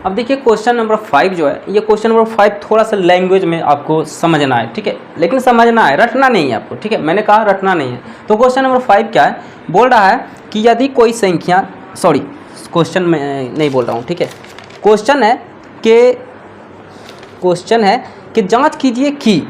अब देखिए question number 5 जो है, ये क्वेश्चन नंबर 5 थोड़ा सा लैंग्वेज में आपको समझना है, ठीक है, लेकिन समझना है, रटना नहीं है आपको, ठीक है, मैंने कहा रटना नहीं है। तो क्वेश्चन नंबर 5 क्या है, बोल रहा है कि यदि कोई संख्या, सॉरी क्वेश्चन में नहीं बोल रहा हूँ, ठीक है, क्वेश्चन है कि जांच कीजिए कि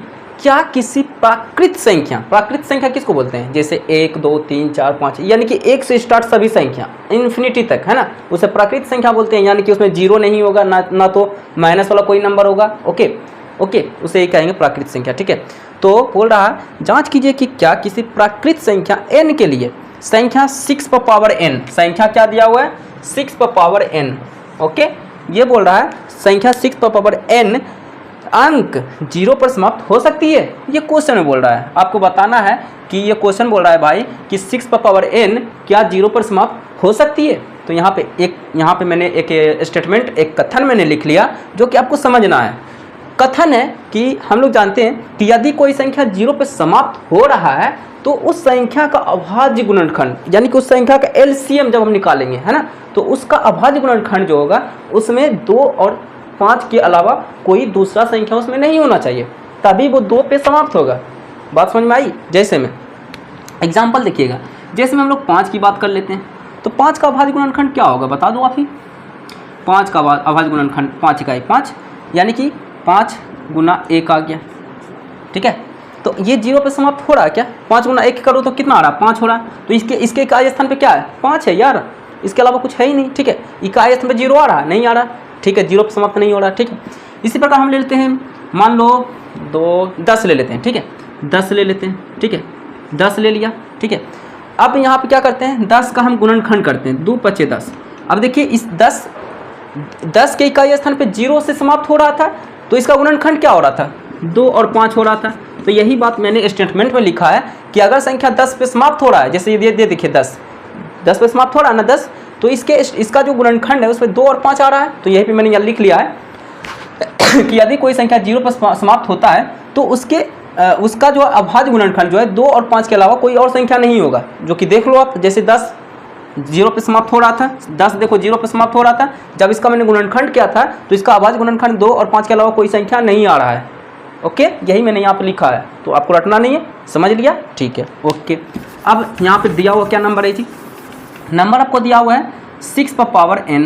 क्या किसी प्राकृत संख्या किसको बोलते हैं, जैसे 1 2 3 4 5, यानी कि 1 से स्टार्ट सभी संख्या इन्फिनिटी तक, है ना, उसे प्राकृत संख्या बोलते हैं, यानी कि उसमें जीरो नहीं होगा, ना तो माइनस वाला कोई नंबर होगा। ओके, उसे ही कहेंगे प्राकृत संख्या, ठीक है। तो बोल रहा है जांच कीजिए कि क्या किसी प्राकृत संख्या n के लिए संख्या 6 पर पावर n, संख्या क्या दिया हुआ है 6 पर पावर n, ओके, ये बोल रहा है संख्या 6 पर पावर n अंक 0 पर समाप्त हो सकती है, ये क्वेश्चन में बोल रहा है। आपको बताना है कि ये क्वेश्चन बोल रहा है भाई कि 6 पर पावर n क्या 0 पर समाप्त हो सकती है। तो यहाँ पे मैंने एक स्टेटमेंट, एक कथन मैंने लिख लिया जो कि आपको समझना है। कथन है कि हम लोग जानते हैं कि यदि कोई संख्या 0 पर समाप्त हो रहा है तो उस संख्या का अभाज्य गुणनखंड, यानी कि उस संख्या का एलसीएम जब हम निकालेंगे, है ना, तो उसका अभाज्य गुणनखंड जो होगा उसमें 2 और 5 के अलावा कोई दूसरा संख्या उसमें नहीं होना चाहिए, तभी वो 2 पे समाप्त होगा। बात समझ में आई? जैसे में एग्जाम्पल देखिएगा, जैसे में हम लोग 5 की बात कर लेते हैं, तो 5 का अभाज्य गुणनखंड क्या होगा बता दो आप ही। 5 का अभाज्य गुणनखंड 5 इकाई 5, यानी कि 5 गुना 1 आ गया, ठीक है। तो ये 0 पे समाप्त हो रहा है क्या, 5 गुना 1 करो तो कितना आ रहा है 5 हो रहा है, तो इसके इकाई स्थान पे क्या है 5 है यार, इसके अलावा कुछ है ही नहीं, ठीक है। इकाई स्थान पे 0 आ रहा है, नहीं आ रहा, ठीक है, 0 पे समाप्त नहीं हो रहा, ठीक है। इसी प्रकार हम ले लेते हैं, मान लो 10 ले लेते हैं, ठीक है, 10 ले लेते हैं, ठीक है, 10 ले लिया, ठीक है। अब यहाँ पे क्या करते हैं, 10 का हम गुणनखंड करते हैं, 2 5 10। अब देखिए इस 10 के इकाई स्थान पे 0 से समाप्त हो रहा था, तो इसका गुणनखंड क्या हो रहा था 2 और 5 हो रहा था। तो यही बात मैंने स्टेटमेंट में लिखा है कि अगर संख्या 10 पे समाप्त हो रहा है, जैसे ये देखिए 10 पे समाप्त हो रहा है ना 10, तो इसका जो गुणनखंड है उसमें 2 और 5 आ रहा है। तो यहीं पे मैंने यहाँ लिख लिया है कि यदि कोई संख्या 0 पर समाप्त होता है तो उसका जो अभाज्य गुणनखंड जो है 2 और 5 के अलावा कोई और संख्या नहीं होगा, जो कि देख लो आप, जैसे 10 0 पे समाप्त हो रहा था, 10 देखो 0 पे समाप्त हो रहा था, जब इसका मैंने गुणनखंड किया था तो इसका अभाज्य गुणनखंड 2 और 5 के अलावा कोई संख्या नहीं आ रहा है। ओके, यही मैंने यहाँ पे लिखा है, तो आपको रटना नहीं है, समझ लिया, ठीक है। ओके, अब यहाँ पे दिया हुआ क्या नंबर है जी, नंबर आपको दिया हुआ है 6 पर पावर n,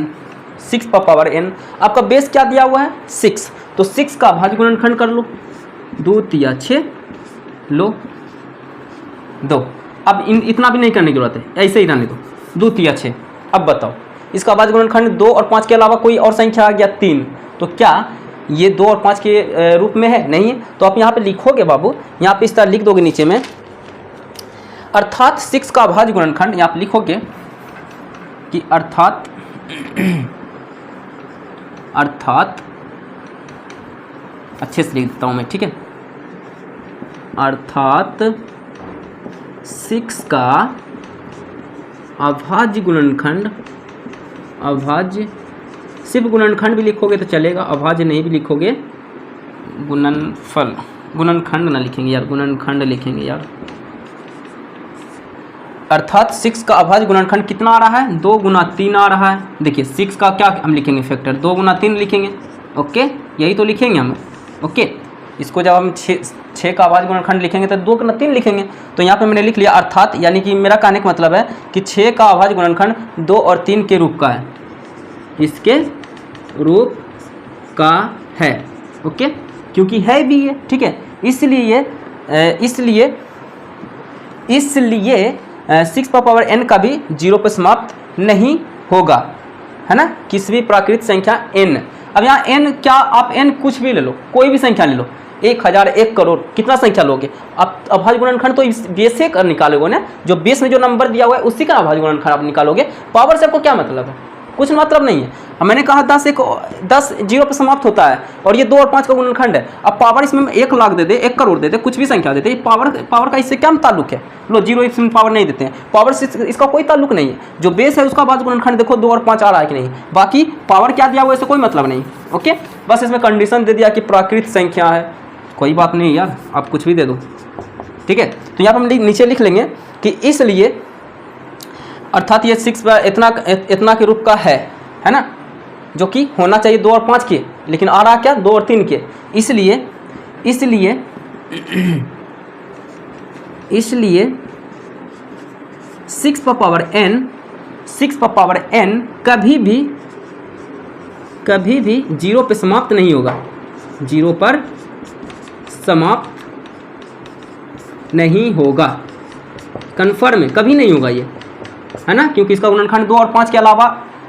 6 पर पावर n, आपका बेस क्या दिया हुआ है 6, तो 6 का अभाज्य गुणनखंड कर लो, 2 तिया 6 लो 2। अब इतना भी नहीं करने की जरूरत है, ऐसे ही रहने दो, 2 तिया 6। अब बताओ इसका अभाज्य गुणनखंड 2 और 5 के अलावा कोई और संख्या आ गया 3, तो क्या ये 2 और 5 के रूप में है, नहीं है। तो आप यहाँ पे लिखोगे बाबू, यहाँ पे इस तरह लिख दोगे नीचे में, अर्थात 6 का अभाज्य गुणनखंड, यहाँ पे लिखोगे कि अर्थात अच्छे से लिख देता हूँ मैं, ठीक है, अर्थात 6 का अभाज्य गुणनखंड, अभाज्य सिर्फ गुणनखंड भी लिखोगे तो चलेगा, अभाज्य नहीं भी लिखोगे, गुणनखंड ना लिखेंगे यार, गुणनखंड लिखेंगे यार। अर्थात 6 का अभाज्य गुणनखंड कितना आ रहा है 2 गुना 3 आ रहा है। देखिए 6 का क्या हम लिखेंगे फैक्टर, 2 गुना 3 लिखेंगे, ओके, यही तो लिखेंगे हम, ओके। इसको जब हम 6 का अभाज्य गुणनखंड लिखेंगे तो 2 गुना 3 लिखेंगे। तो यहाँ पे मैंने लिख लिया अर्थात, यानी कि मेरा कहने का मतलब है कि 6 का अभाज्य गुणनखंड 2 और 3 के रूप का है, इसके रूप का है, ओके, क्योंकि है भी ये, ठीक है, इसलिए 6 पर पावर n का भी 0 पर समाप्त नहीं होगा, है ना, किसी भी प्राकृत संख्या n। अब यहाँ n क्या, आप n कुछ भी ले लो, कोई भी संख्या ले लो, 1000 1 करोड़, कितना संख्या लोगे आप, अभाज्य गुणनखंड तो बेस से निकालोगे ना, जो बेस में जो नंबर दिया हुआ है उसी का अभाज्य गुणनखंड आप निकालोगे। पावर से आपको क्या मतलब है, कुछ मतलब नहीं है। अब मैंने कहा 10 0 पर समाप्त होता है और ये 2 और 5 का गुणनखंड है। अब पावर इसमें 1 लाख दे दे, 1 करोड़ दे दे, कुछ भी संख्या दे दे, पावर का इससे क्या ताल्लुक है, लो 0 इसमें पावर नहीं देते हैं, पावर से इसका कोई ताल्लुक नहीं है। जो बेस है उसका अभाज्य गुणनखंड देखो 2 और 5 आ रहा है कि नहीं, बाकी पावर क्या दिया हुआ है इससे कोई मतलब नहीं, ओके। बस इसमें कंडीशन दे दिया कि प्राकृत संख्या है, कोई बात नहीं यार, आप कुछ भी दे दो, ठीक है। तो यहाँ पर हम नीचे लिख लेंगे कि इसलिए अर्थात ये 6 इतना के रूप का है ना, जो कि होना चाहिए 2 और 5 के, लेकिन आ रहा क्या 2 और 3 के। इसलिए 6 पावर n कभी भी 0 पे समाप्त नहीं होगा, 0 पर समाप्त नहीं होगा, कन्फर्म है, कभी नहीं होगा ये, है ना, क्योंकि इसका गुणनखंड 2 और 5 के अलावा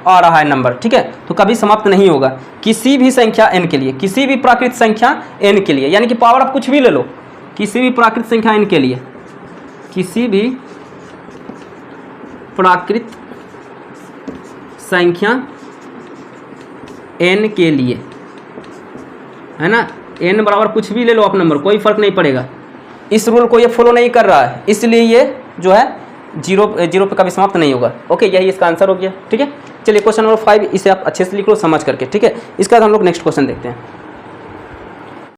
आ रहा है नंबर, ठीक है, तो कभी समाप्त नहीं होगा किसी भी संख्या n के लिए, किसी भी प्राकृत संख्या n के लिए, यानी कि पावर आप कुछ भी ले लो, किसी भी प्राकृत संख्या n के लिए, किसी भी प्राकृत संख्या n के लिए, है ना, n बराबर कुछ भी ले लो आप नंबर, कोई फर्क नहीं पड़ेगा। इस रूल को ये फॉलो नहीं कर रहा है, इसलिए ये जो है 0 पे कभी समाप्त नहीं होगा। ओके, यही इसका आंसर हो गया, ठीक है। चलिए क्वेश्चन नंबर 5, इसे आप अच्छे से लिख लो समझ करके, ठीक है। इसके बाद हम लोग नेक्स्ट क्वेश्चन देखते हैं।